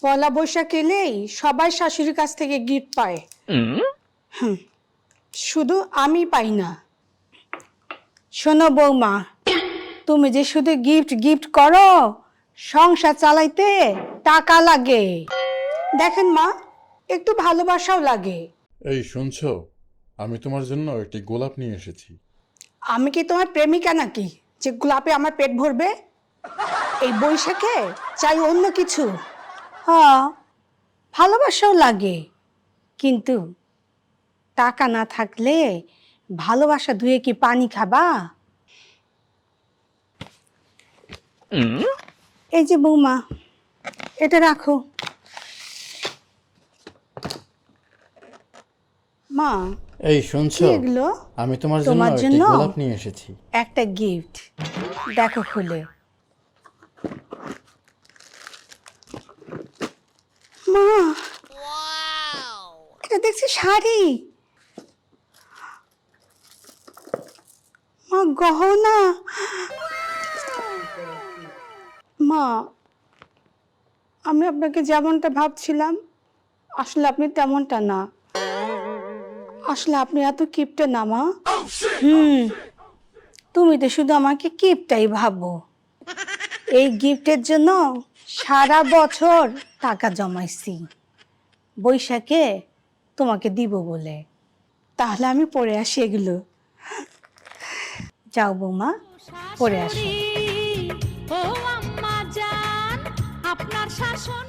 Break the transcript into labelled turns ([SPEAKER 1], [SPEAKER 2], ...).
[SPEAKER 1] পয়লা বৈশাখ এলেই সবাই শাশুড়ির কাছ থেকে গিফট পায়। শুধু আমি পাই না। শোনো বৌমা, তুমি যে শুধু গিফট গিফট করো, সংসার চালাইতে টাকা লাগে। দেখেন মা, একটু ভালোবাসাও লাগে।
[SPEAKER 2] এই শুনছো, আমি তোমার জন্য একটি গোলাপ নিয়ে এসেছি।
[SPEAKER 1] আমি কি তোমার প্রেমিকা নাকি যে গোলাপে আমার পেট ভরবে? এই বৈশাখে চাই অন্য কিছু। হ্যাঁ, ভালোবাসাও লাগে, কিন্তু টাকা না থাকলে ভালোবাসা ধুয়ে কি পানি খাবা? এই যে বৌমা, এটা রাখো। মা,
[SPEAKER 2] এই
[SPEAKER 1] কি
[SPEAKER 2] শুনছো,
[SPEAKER 1] এগুলো?
[SPEAKER 2] আমি তোমার জন্য
[SPEAKER 1] তোমার
[SPEAKER 2] একটি
[SPEAKER 1] জন্য
[SPEAKER 2] গোলাপ নিয়ে এসেছি।
[SPEAKER 1] একটা গিফট, দেখো খুলে। মা, এটা দেখছি শাড়ি। মা, গহনা। মা, আমি আপনাকে যেমনটা ভাবছিলাম আসলে আপনি তেমনটা না। আসলে আপনি এত কিপটে না মা। তুমি তো শুধু আমাকে কিপটাই ভাবো। এই গিফটের জন্য সারা বছর টাকা জমাইছি, বৈশাখে তোমাকে দিব বলে। তাহলে আমি পরে আসি এগুলো। যাও বৌমা, পরে আসো।
[SPEAKER 3] ও আম্মা জান, আপনার শাসন